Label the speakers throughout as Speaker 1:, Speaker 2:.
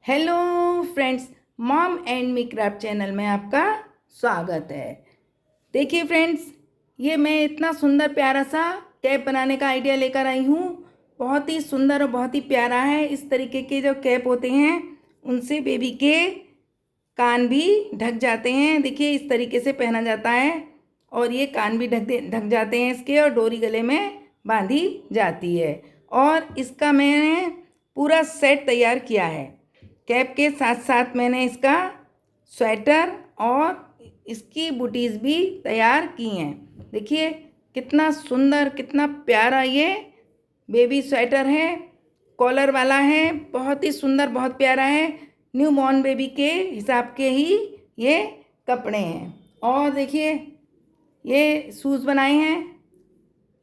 Speaker 1: Hello friends, mom and me craft channel में आपका स्वागत है। देखिए फ्रेंड्स, ये मैं इतना सुंदर प्यारा सा कैप बनाने का आइडिया लेकर आई हूँ। बहुत ही सुंदर और बहुत ही प्यारा है। इस तरीके के जो कैप होते हैं उनसे बेबी के कान भी ढक जाते हैं। देखिए इस तरीके से पहना जाता है और ये कान भी ढक जाते हैं इसके, और डोरी गले में बांधी जाती है। और इसका मैंने पूरा सेट तैयार किया है। कैप के साथ साथ मैंने इसका स्वेटर और इसकी बूटीज भी तैयार की हैं। देखिए कितना सुंदर, कितना प्यारा ये बेबी स्वेटर है। कॉलर वाला है, बहुत ही सुंदर, बहुत प्यारा है। न्यू बॉर्न बेबी के हिसाब के ही ये कपड़े हैं। और देखिए ये शूज़ बनाए हैं,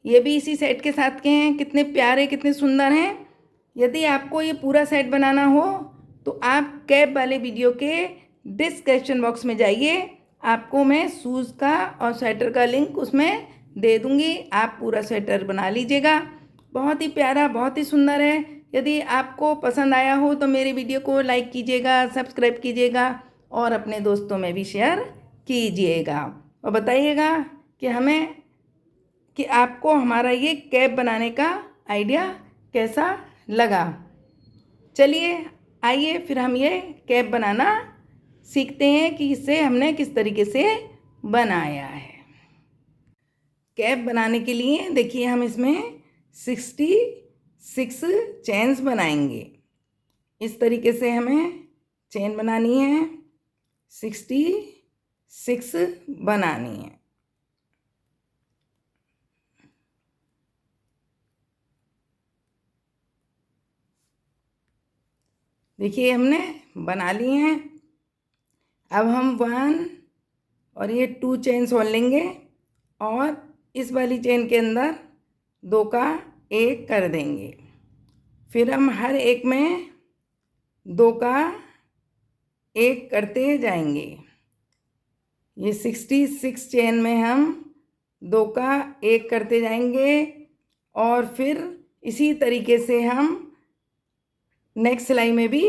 Speaker 1: ये भी इसी सेट के साथ के हैं। कितने प्यारे, कितने सुंदर हैं। यदि आपको ये पूरा सेट बनाना हो तो आप कैप वाले वीडियो के डिस्क्रिप्शन बॉक्स में जाइए, आपको मैं शूज़ का और स्वेटर का लिंक उसमें दे दूँगी। आप पूरा स्वेटर बना लीजिएगा। बहुत ही प्यारा, बहुत ही सुंदर है। यदि आपको पसंद आया हो तो मेरे वीडियो को लाइक कीजिएगा, सब्सक्राइब कीजिएगा और अपने दोस्तों में भी शेयर कीजिएगा। और बताइएगा कि आपको हमारा ये कैप बनाने का आइडिया कैसा लगा। चलिए आइए फिर हम ये कैप बनाना सीखते हैं कि इसे हमने किस तरीके से बनाया है। कैप बनाने के लिए देखिए हम इसमें 66 चेन्स बनाएंगे। इस तरीके से हमें चेन बनानी है, 66 बनानी है। देखिए हमने बना लिए हैं। अब हम 1 और ये 2 चेन्स और लेंगे और इस वाली चेन के अंदर 2 का 1 कर देंगे। फिर हम हर एक में 2 का 1 करते जाएंगे। ये 66 चेन में हम 2 का 1 करते जाएंगे और फिर इसी तरीके से हम नेक्स्ट सिलाई में भी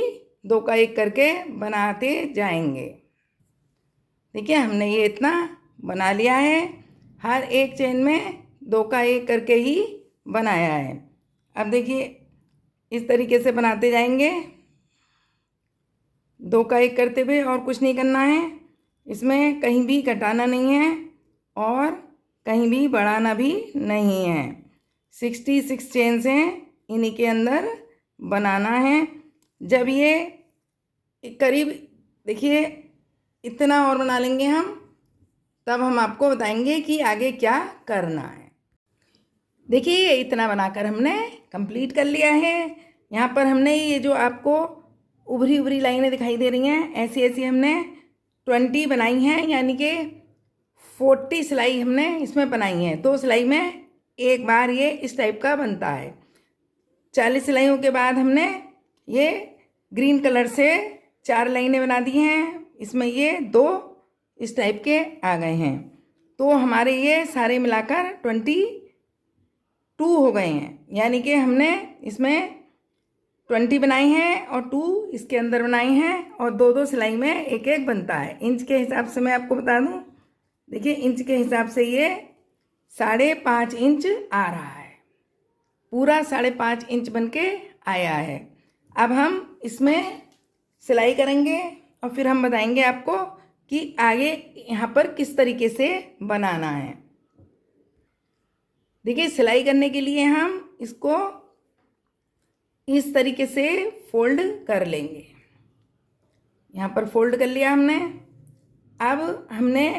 Speaker 1: 2 का 1 करके बनाते जाएंगे। देखिए हमने ये इतना बना लिया है। हर एक चेन में 2 का 1 करके ही बनाया है। अब देखिए इस तरीके से बनाते जाएंगे, 2 का 1 करते हुए, और कुछ नहीं करना है। इसमें कहीं भी घटाना नहीं है और कहीं भी बढ़ाना भी नहीं है। 66 चेन्स हैं, इन्हीं के अंदर बनाना है। जब ये करीब देखिए इतना और बना लेंगे हम, तब हम आपको बताएंगे कि आगे क्या करना है। देखिए ये इतना बनाकर हमने कंप्लीट कर लिया है। यहाँ पर हमने ये जो आपको उभरी उभरी लाइनें दिखाई दे रही हैं, ऐसी ऐसी हमने 20 बनाई हैं, यानी कि 40 सिलाई हमने इसमें बनाई है। 2 सिलाई में एक बार ये इस टाइप का बनता है। 40 सिलाइयों के बाद हमने ये ग्रीन कलर से 4 लाइनें बना दी हैं। इसमें ये 2 इस टाइप के आ गए हैं। तो हमारे ये सारे मिलाकर 22 हो गए हैं, यानी कि हमने इसमें 20 बनाई हैं और 2 इसके अंदर बनाई हैं, और 2 सिलाई में एक एक बनता है। इंच के हिसाब से मैं आपको बता दूं, देखिए इंच के हिसाब से ये 5.5 इंच आ रहा है। पूरा 5.5 इंच बन के आया है। अब हम इसमें सिलाई करेंगे और फिर हम बताएंगे आपको कि आगे यहाँ पर किस तरीके से बनाना है। देखिए सिलाई करने के लिए हम इसको इस तरीके से फोल्ड कर लेंगे। यहाँ पर फोल्ड कर लिया हमने। अब हमने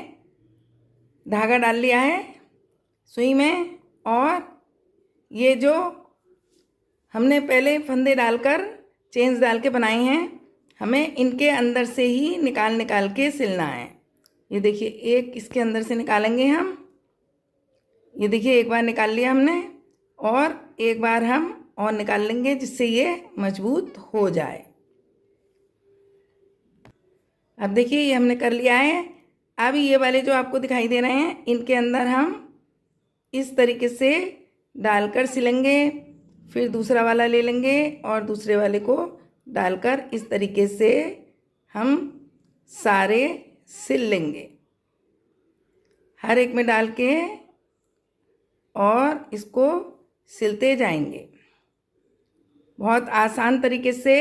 Speaker 1: धागा डाल लिया है सुई में, और ये जो हमने पहले फंदे डालकर चेन्स डाल के बनाए हैं, हमें इनके अंदर से ही निकाल के सिलना है। ये देखिए एक इसके अंदर से निकालेंगे हम। ये देखिए एक बार निकाल लिया हमने और एक बार हम और निकाल लेंगे, जिससे ये मजबूत हो जाए। अब देखिए ये हमने कर लिया है। अब ये वाले जो आपको दिखाई दे रहे हैं, इनके अंदर हम इस तरीके से डालकर सिलेंगे। फिर दूसरा वाला ले लेंगे और दूसरे वाले को डालकर इस तरीके से हम सारे सिल लेंगे, हर एक में डाल के और इसको सिलते जाएंगे। बहुत आसान तरीके से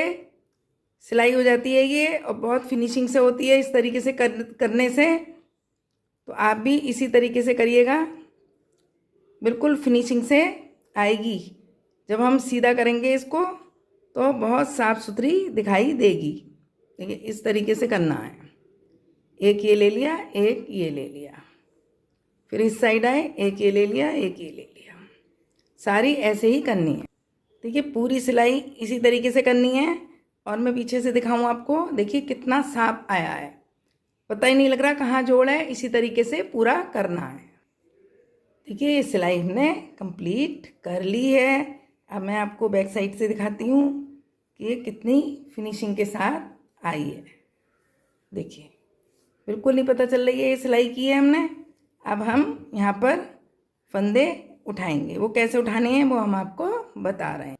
Speaker 1: सिलाई हो जाती है ये, और बहुत फिनिशिंग से होती है इस तरीके से करने से। तो आप भी इसी तरीके से करिएगा, बिल्कुल फिनिशिंग से आएगी। जब हम सीधा करेंगे इसको तो बहुत साफ़ सुथरी दिखाई देगी। देखिए इस तरीके से करना है। एक ये ले लिया, एक ये ले लिया, फिर इस साइड आए, एक ये ले लिया, एक ये ले लिया। सारी ऐसे ही करनी है। देखिए पूरी सिलाई इसी तरीके से करनी है। और मैं पीछे से दिखाऊं आपको, देखिए कितना साफ आया है, पता ही नहीं लग रहा कहाँ जोड़ है। इसी तरीके से पूरा करना है। देखिए ये सिलाई हमने कंप्लीट कर ली है। अब मैं आपको बैक साइड से दिखाती हूँ कि ये कितनी फिनिशिंग के साथ आई है। देखिए बिल्कुल नहीं पता चल रही है ये सिलाई की है हमने। अब हम यहाँ पर फंदे उठाएंगे, वो कैसे उठाने हैं वो हम आपको बता रहे हैं।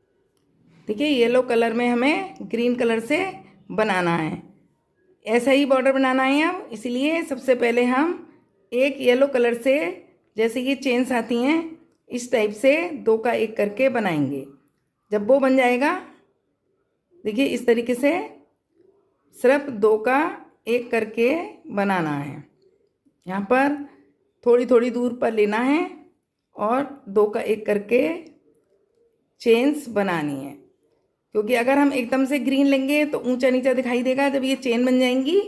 Speaker 1: देखिए येलो कलर में हमें ग्रीन कलर से बनाना है, ऐसा ही बॉर्डर बनाना है। अब इसलिए सबसे पहले हम एक येलो कलर से, जैसे ये चेन्स आती हैं इस टाइप से, 2 का 1 करके बनाएंगे। जब वो बन जाएगा, देखिए इस तरीके से सिर्फ 2 का 1 करके बनाना है। यहाँ पर थोड़ी थोड़ी दूर पर लेना है और 2 का 1 करके चेन्स बनानी है। क्योंकि अगर हम एकदम से ग्रीन लेंगे तो ऊंचा नीचा दिखाई देगा। जब ये चेन बन जाएंगी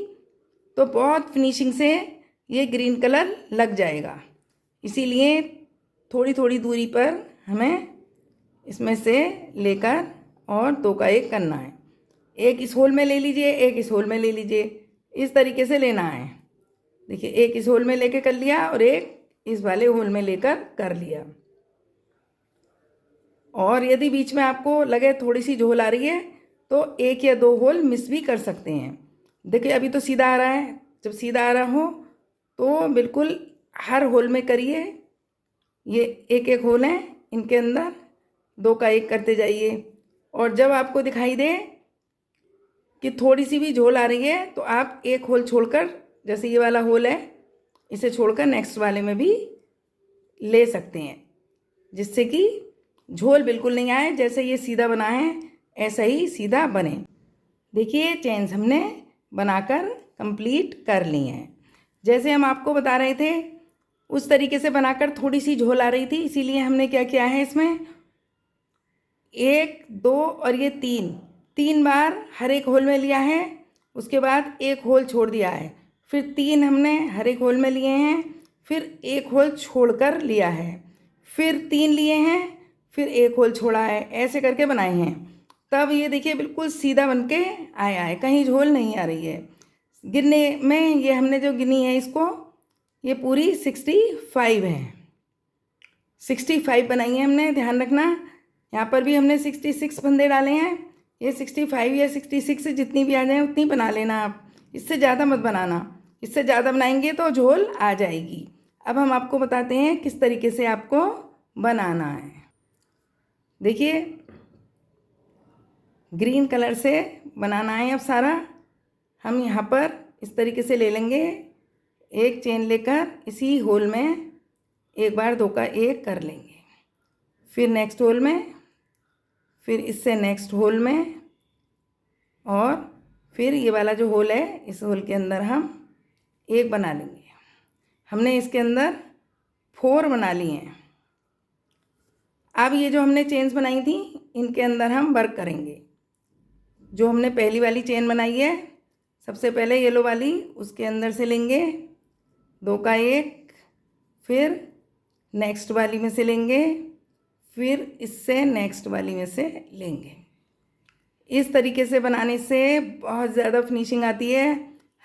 Speaker 1: तो बहुत फिनिशिंग से ये ग्रीन कलर लग जाएगा। इसीलिए थोड़ी थोड़ी दूरी पर हमें इसमें से लेकर और 2 का 1 करना है। एक इस होल में ले लीजिए, एक इस होल में ले लीजिए, इस तरीके से लेना है। देखिए एक इस होल में लेके कर लिया और एक इस वाले होल में लेकर कर लिया। और यदि बीच में आपको लगे थोड़ी सी झोल आ रही है तो 1 या 2 होल मिस भी कर सकते हैं। देखिए अभी तो सीधा आ रहा है। जब सीधा आ रहा हो तो बिल्कुल हर होल में करिए। ये एक एक होल है, इनके अंदर 2 का 1 करते जाइए। और जब आपको दिखाई दे कि थोड़ी सी भी झोल आ रही है तो आप एक होल छोड़कर, जैसे ये वाला होल है, इसे छोड़कर नेक्स्ट वाले में भी ले सकते हैं, जिससे कि झोल बिल्कुल नहीं आए। जैसे ये सीधा बना है ऐसा ही सीधा बने। देखिए चेन्स हमने बनाकर कंप्लीट कर ली हैं। जैसे हम आपको बता रहे थे उस तरीके से बनाकर थोड़ी सी झोल आ रही थी, इसीलिए हमने क्या किया है, इसमें 1 2 और ये 3 बार हर एक होल में लिया है। उसके बाद एक होल छोड़ दिया है, फिर 3 हमने हर एक होल में लिए हैं, फिर एक होल छोड़कर लिया है, फिर 3 लिए हैं, फिर एक होल छोड़ा है। ऐसे करके बनाए हैं। तब ये देखिए बिल्कुल सीधा बनके आया है, कहीं झोल नहीं आ रही है। गिनने में ये हमने जो गिनी है इसको, ये पूरी 65 है। 65 बनाई है हमने, ध्यान रखना। यहाँ पर भी हमने 66 फंदे डाले हैं। ये 65 या 66 जितनी भी आ जाए उतनी बना लेना आप, इससे ज़्यादा मत बनाना। इससे ज़्यादा बनाएंगे तो झोल आ जाएगी। अब हम आपको बताते हैं किस तरीके से आपको बनाना है। देखिए ग्रीन कलर से बनाना है अब सारा। हम यहाँ पर इस तरीके से ले लेंगे, एक चेन लेकर इसी होल में एक बार 2 का 1 कर लेंगे, फिर नेक्स्ट होल में, फिर इससे नेक्स्ट होल में, और फिर ये वाला जो होल है इस होल के अंदर हम 1 बना लेंगे। हमने इसके अंदर 4 बना लिए हैं। अब ये जो हमने चेन्स बनाई थी इनके अंदर हम वर्क करेंगे। जो हमने पहली वाली चेन बनाई है, सबसे पहले येलो वाली, उसके अंदर से लेंगे 2 का 1, फिर नेक्स्ट वाली में से लेंगे, फिर इससे नेक्स्ट वाली में से लेंगे। इस तरीके से बनाने से बहुत ज़्यादा फिनिशिंग आती है।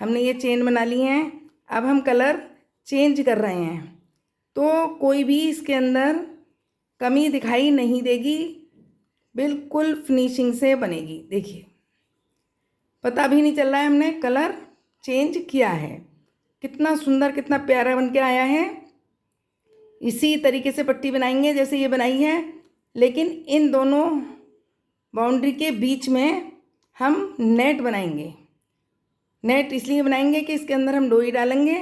Speaker 1: हमने ये चेन बना ली हैं। अब हम कलर चेंज कर रहे हैं तो कोई भी इसके अंदर कमी दिखाई नहीं देगी, बिल्कुल फिनिशिंग से बनेगी। देखिए पता भी नहीं चल रहा है हमने कलर चेंज किया है। कितना सुंदर, कितना प्यारा बन के आया है। इसी तरीके से पट्टी बनाएंगे जैसे ये बनाई है, लेकिन इन दोनों बाउंड्री के बीच में हम नेट बनाएंगे। नेट इसलिए बनाएंगे कि इसके अंदर हम डोरी डालेंगे,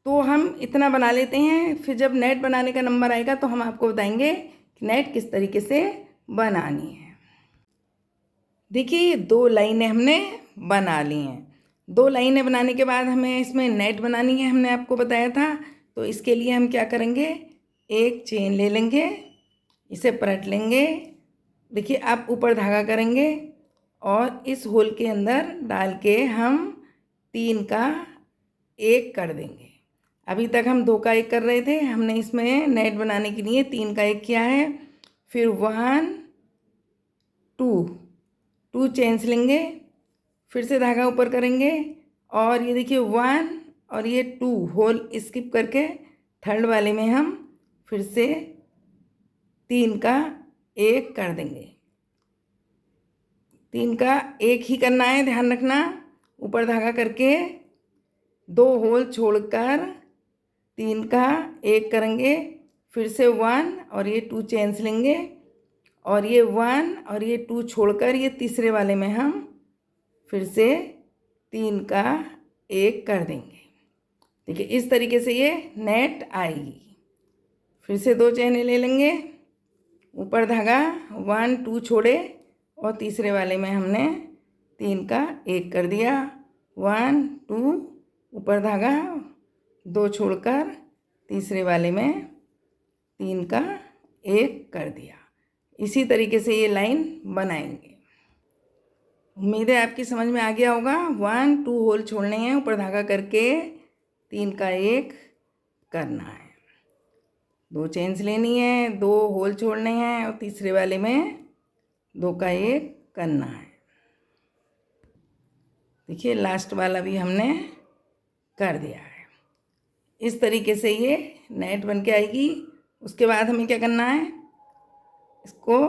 Speaker 1: तो हम इतना बना लेते हैं। फिर जब नेट बनाने का नंबर आएगा तो हम आपको बताएंगे कि नेट किस तरीके से बनानी है। देखिए 2 लाइनें हमने बना ली हैं। 2 लाइनें बनाने के बाद हमें इसमें नेट बनानी है, हमने आपको बताया था। तो इसके लिए हम क्या करेंगे, एक चेन ले लेंगे, इसे पलट लेंगे। देखिए आप ऊपर धागा करेंगे और इस होल के अंदर डाल के हम 3 का 1 कर देंगे। अभी तक हम 2 का 1 कर रहे थे, हमने इसमें नेट बनाने के लिए 3 का 1 किया है। फिर 1 2 चेन्स लेंगे, फिर से धागा ऊपर करेंगे और ये देखिए 1 और ये 2 होल स्किप करके थर्ड वाले में हम फिर से 3 का 1 कर देंगे। 3 का 1 ही करना है, ध्यान रखना। ऊपर धागा करके 2 होल छोड़कर 3 का 1 करेंगे, फिर से 1 और ये 2 चेन्स लेंगे और ये 1 और ये 2 छोड़कर ये तीसरे वाले में हम फिर से 3 का 1 कर देंगे। देखिए इस तरीके से ये नेट आएगी। फिर से 2 चेनें ले लेंगे, ऊपर धागा 1 2 छोड़े और तीसरे वाले में हमने 3 का 1 कर दिया। 1 2 ऊपर धागा 2 छोड़कर तीसरे वाले में 3 का 1 कर दिया। इसी तरीके से ये लाइन बनाएंगे। उम्मीद है आपकी समझ में आ गया होगा। 1 2 होल छोड़ने हैं, ऊपर धागा करके 3 का 1 करना है। 2 चेन्स लेनी है, 2 होल छोड़ने हैं और तीसरे वाले में 2 का 1 करना है। देखिए लास्ट वाला भी हमने कर दिया है। इस तरीके से ये नेट बन के आएगी। उसके बाद हमें क्या करना है, इसको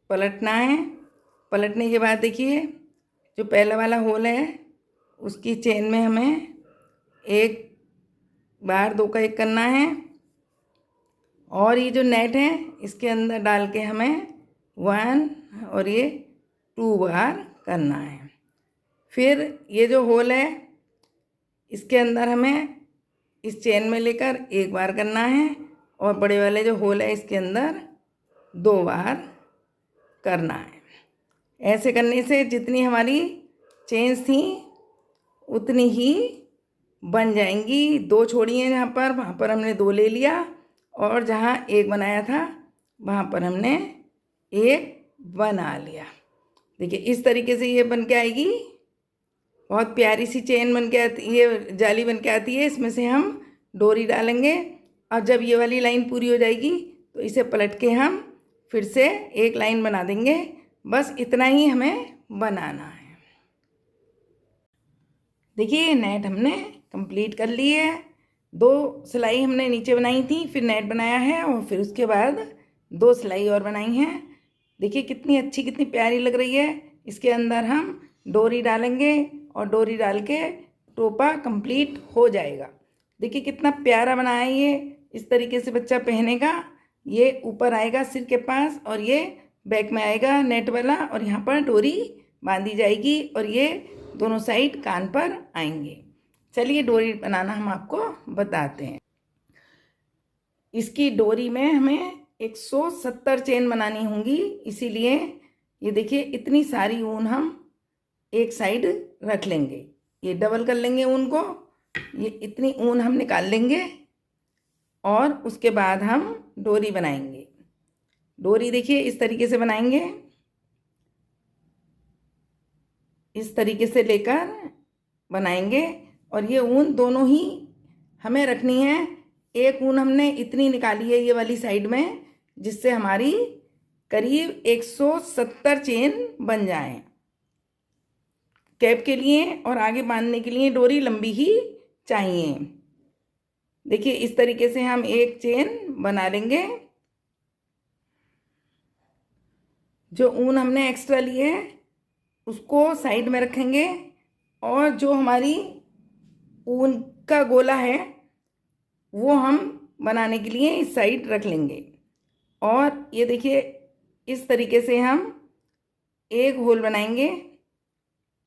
Speaker 1: पलटना है। पलटने के बाद देखिए जो पहला वाला होल है उसकी चेन में हमें एक बार 2 का 1 करना है और ये जो नेट है इसके अंदर डाल के हमें 1 और ये 2 बार करना है। फिर ये जो होल है इसके अंदर हमें इस चेन में लेकर 1 बार करना है और बड़े वाले जो होल है इसके अंदर 2 बार करना है। ऐसे करने से जितनी हमारी चेन्स थी उतनी ही बन जाएंगी। 2 छोड़ी हैं जहाँ पर, वहाँ पर हमने 2 ले लिया और जहाँ 1 बनाया था वहाँ पर हमने 1 बना लिया। देखिए इस तरीके से ये बन के आएगी। बहुत प्यारी सी चेन बन के आती, ये जाली बन के आती है। इसमें से हम डोरी डालेंगे और जब ये वाली लाइन पूरी हो जाएगी तो इसे पलट के हम फिर से एक लाइन बना देंगे। बस इतना ही हमें बनाना है। देखिए ये नेट हमने कंप्लीट कर ली है। 2 सिलाई हमने नीचे बनाई थी, फिर नेट बनाया है और फिर उसके बाद 2 सिलाई और बनाई हैं। देखिए कितनी अच्छी, कितनी प्यारी लग रही है। इसके अंदर हम डोरी डालेंगे और डोरी डाल के टोपा कंप्लीट हो जाएगा। देखिए कितना प्यारा बनाया है ये। इस तरीके से बच्चा पहनेगा। ये ऊपर आएगा सिर के पास और ये बैक में आएगा नेट वाला और यहाँ पर डोरी बांधी जाएगी और ये दोनों साइड कान पर आएंगे। चलिए डोरी बनाना हम आपको बताते हैं। इसकी डोरी में हमें 170 चेन बनानी होंगी, इसीलिए ये देखिए इतनी सारी ऊन हम एक साइड रख लेंगे। ये डबल कर लेंगे ऊन को, ये इतनी ऊन हम निकाल लेंगे और उसके बाद हम डोरी बनाएंगे। डोरी देखिए इस तरीके से बनाएंगे, इस तरीके से लेकर बनाएंगे और ये ऊन दोनों ही हमें रखनी है। एक ऊन हमने इतनी निकाली है ये वाली साइड में, जिससे हमारी करीब 170 चेन बन जाएं। कैप के लिए और आगे बांधने के लिए डोरी लंबी ही चाहिए। देखिए इस तरीके से हम एक चेन बना लेंगे। जो ऊन हमने एक्स्ट्रा ली है उसको साइड में रखेंगे और जो हमारी ऊन का गोला है वो हम बनाने के लिए इस साइड रख लेंगे। और ये देखिए इस तरीके से हम एक होल बनाएंगे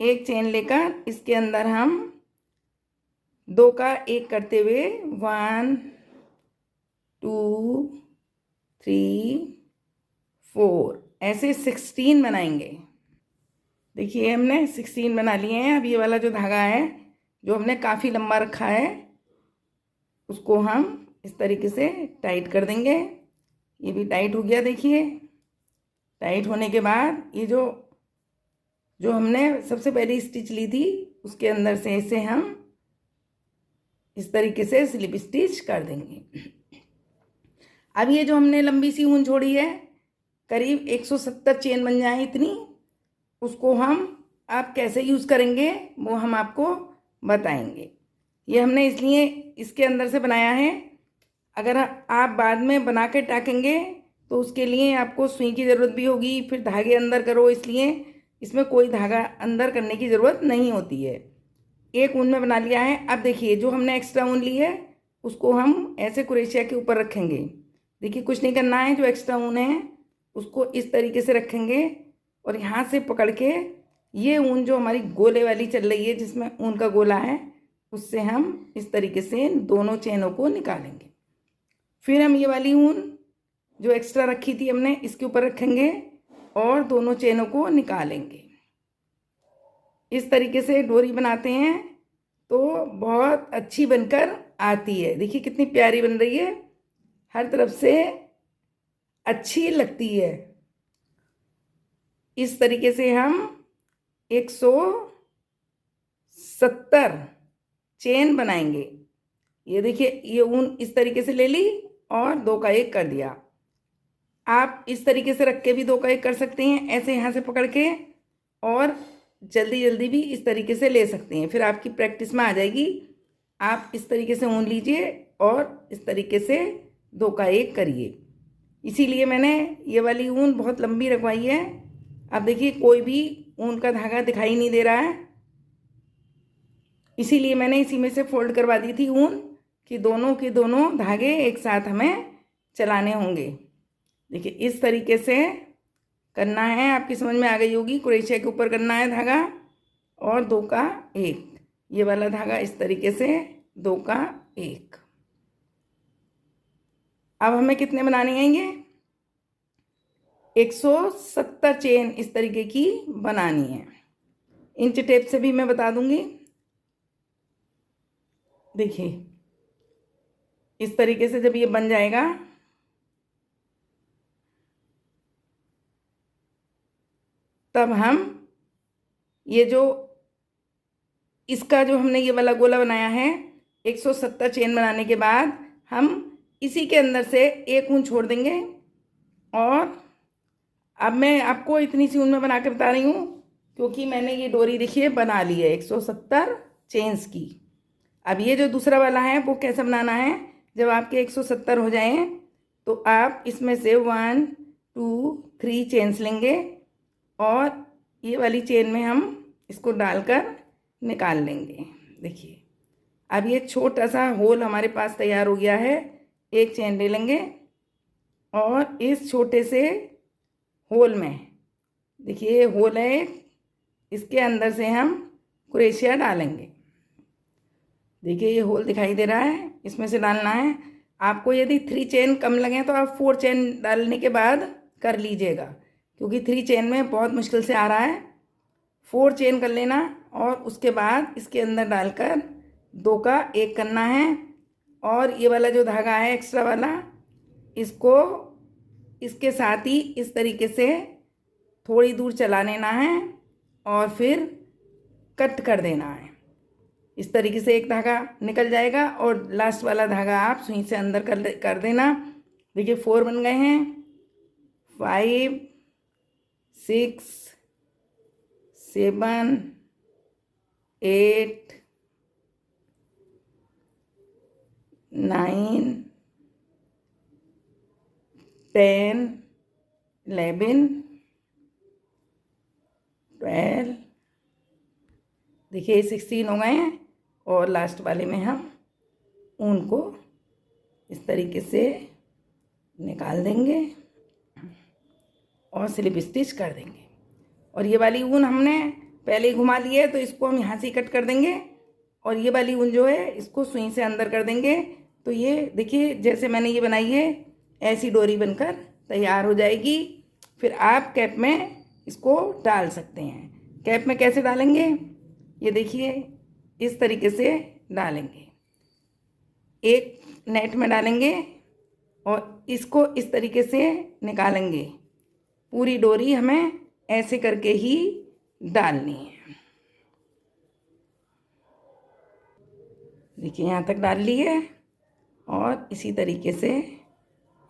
Speaker 1: एक चेन लेकर इसके अंदर हम 2 का 1 करते हुए 1 2 3 4 ऐसे 16 बनाएंगे। देखिए हमने 16 बना लिए हैं। अब ये वाला जो धागा है जो हमने काफ़ी लंबा रखा है उसको हम इस तरीके से टाइट कर देंगे। ये भी टाइट हो गया। देखिए टाइट होने के बाद ये जो हमने सबसे पहली स्टिच ली थी उसके अंदर से इसे हम इस तरीके से स्लिप स्टिच कर देंगे। अब ये जो हमने लंबी सी ऊन छोड़ी है करीब 170 चेन बन जाए इतनी, उसको हम आप कैसे यूज़ करेंगे वो हम आपको बताएंगे। ये हमने इसलिए इसके अंदर से बनाया है, अगर आप बाद में बना के टाकेंगे तो उसके लिए आपको सुई की ज़रूरत भी होगी, फिर धागे अंदर करो, इसलिए इसमें कोई धागा अंदर करने की ज़रूरत नहीं होती है। एक ऊन में बना लिया है। अब देखिए जो हमने एक्स्ट्रा ऊन ली है उसको हम ऐसे क्रोशिया के ऊपर रखेंगे। देखिए कुछ नहीं करना है, जो एक्स्ट्रा ऊन है उसको इस तरीके से रखेंगे और यहाँ से पकड़ के ये ऊन जो हमारी गोले वाली चल रही है जिसमें ऊन का गोला है उससे हम इस तरीके से दोनों चेनों को निकालेंगे। फिर हम ये वाली ऊन जो एक्स्ट्रा रखी थी हमने इसके ऊपर रखेंगे और दोनों चेनों को निकालेंगे। इस तरीके से डोरी बनाते हैं तो बहुत अच्छी बनकर आती है। देखिए कितनी प्यारी बन रही है, हर तरफ से अच्छी लगती है। इस तरीके से हम 170 चेन बनाएंगे। ये देखिए ये ऊन इस तरीके से ले ली और 2 का 1 कर दिया। आप इस तरीके से रख के भी 2 का 1 कर सकते हैं, ऐसे यहाँ से पकड़ के, और जल्दी जल्दी भी इस तरीके से ले सकते हैं। फिर आपकी प्रैक्टिस में आ जाएगी। आप इस तरीके से ऊन लीजिए और इस तरीके से 2 का 1 करिए। इसीलिए मैंने ये वाली ऊन बहुत लंबी रखवाई है। अब देखिए कोई भी ऊन का धागा दिखाई नहीं दे रहा है, इसीलिए मैंने इसी में से फोल्ड करवा दी थी ऊन कि दोनों के दोनों धागे एक साथ हमें चलाने होंगे। देखिए इस तरीके से करना है, आपकी समझ में आ गई होगी। क्रोशिया के ऊपर करना है धागा और 2 का 1, ये वाला धागा इस तरीके से 2 का 1। अब हमें कितने बनाने आएंगे? 170 चेन इस तरीके की बनानी है। इंच टेप से भी मैं बता दूंगी। देखिए इस तरीके से जब ये बन जाएगा तब हम ये जो इसका जो हमने ये वाला गोला बनाया है 170 चेन बनाने के बाद हम इसी के अंदर से एक ऊन छोड़ देंगे। और अब मैं आपको इतनी सी ऊन में बना के बता रही हूँ क्योंकि मैंने ये डोरी देखिए बना ली है 170 चेन्स की। अब ये जो दूसरा वाला है वो कैसे बनाना है, जब आपके 170 हो जाएं तो आप इसमें से 1 2 3 चेन्स लेंगे और ये वाली चेन में हम इसको डालकर निकाल लेंगे। देखिए अब ये छोटा सा होल हमारे पास तैयार हो गया है। एक चेन ले लेंगे और इस छोटे से होल में, देखिए ये होल है, इसके अंदर से हम क्रोशिया डालेंगे। देखिए ये होल दिखाई दे रहा है, इसमें से डालना है। आपको यदि 3 चेन कम लगे तो आप 4 चेन डालने के बाद कर लीजिएगा, क्योंकि 3 चेन में बहुत मुश्किल से आ रहा है। 4 चेन कर लेना और उसके बाद इसके अंदर डालकर 2 का 1 करना है। और ये वाला जो धागा है एक्स्ट्रा वाला, इसको इसके साथ ही इस तरीके से थोड़ी दूर चला लेना है और फिर कट कर देना है। इस तरीके से एक धागा निकल जाएगा और लास्ट वाला धागा आप सुई से अंदर कर देना। देखिए 4 बन गए हैं, 5 6 7 8 9 10 11 12, देखिए 16 हो गए हैं। और लास्ट वाले में हम ऊन को इस तरीके से निकाल देंगे और स्लिप स्टिच कर देंगे। और ये वाली ऊन हमने पहले ही घुमा लिए, तो इसको हम यहाँ से कट कर देंगे और ये वाली ऊन जो है इसको सुई से अंदर कर देंगे। तो ये देखिए जैसे मैंने ये बनाई है ऐसी डोरी बनकर तैयार हो जाएगी। फिर आप कैप में इसको डाल सकते हैं। कैप में कैसे डालेंगे, ये देखिए इस तरीके से डालेंगे। एक नेट में डालेंगे और इसको इस तरीके से निकालेंगे। पूरी डोरी हमें ऐसे करके ही डालनी है। देखिए यहाँ तक डाल ली है और इसी तरीके से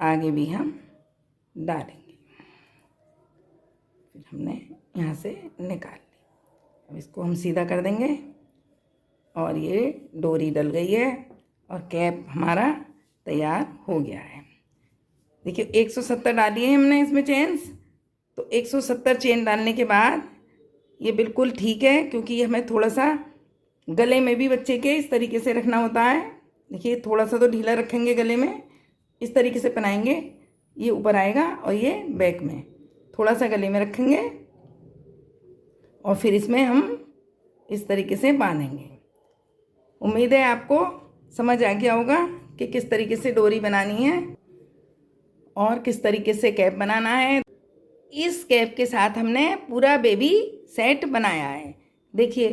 Speaker 1: आगे भी हम डालेंगे। फिर हमने यहाँ से निकाल ली। अब इसको हम सीधा कर देंगे और ये डोरी डल गई है और कैप हमारा तैयार हो गया है। देखिए 170 डाली है हमने इसमें चेन्स। तो 170 चेन डालने के बाद ये बिल्कुल ठीक है, क्योंकि हमें थोड़ा सा गले में भी बच्चे के इस तरीके से रखना होता है। देखिए थोड़ा सा तो ढीला रखेंगे गले में, इस तरीके से पहनाएंगे, ये ऊपर आएगा और ये बैक में थोड़ा सा गले में रखेंगे और फिर इसमें हम इस तरीके से बांधेंगे। उम्मीद है आपको समझ आ गया होगा कि किस तरीके से डोरी बनानी है और किस तरीके से कैप बनाना है। इस कैप के साथ हमने पूरा बेबी सेट बनाया है। देखिए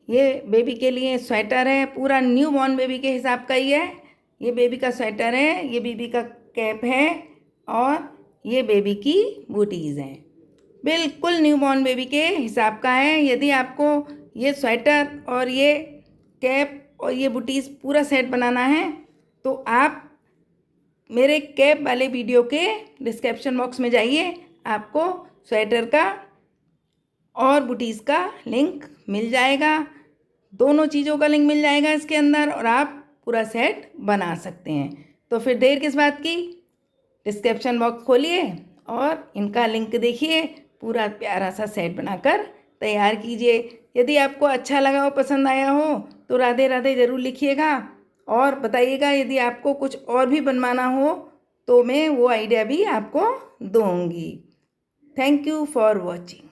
Speaker 1: ये बेबी के लिए स्वेटर है, पूरा न्यू बॉर्न बेबी के हिसाब का ही है। ये बेबी का स्वेटर है, ये बेबी का कैप है और ये बेबी की बूटीज़ हैं। बिल्कुल न्यू बॉर्न बेबी के हिसाब का है। यदि आपको ये स्वेटर और ये कैप और ये बूटीज़ पूरा सेट बनाना है तो आप मेरे कैप वाले वीडियो के डिस्क्रिप्शन बॉक्स में जाइए, आपको स्वेटर का और बूटीज़ का लिंक मिल जाएगा। दोनों चीज़ों का लिंक मिल जाएगा इसके अंदर और आप पूरा सेट बना सकते हैं। तो फिर देर किस बात की, डिस्क्रिप्शन बॉक्स खोलिए और इनका लिंक देखिए, पूरा प्यारा सा सेट बनाकर तैयार कीजिए। यदि आपको अच्छा लगा हो, पसंद आया हो तो राधे राधे ज़रूर लिखिएगा और बताइएगा। यदि आपको कुछ और भी बनवाना हो तो मैं वो आइडिया भी आपको दूंगी। Thank you for watching.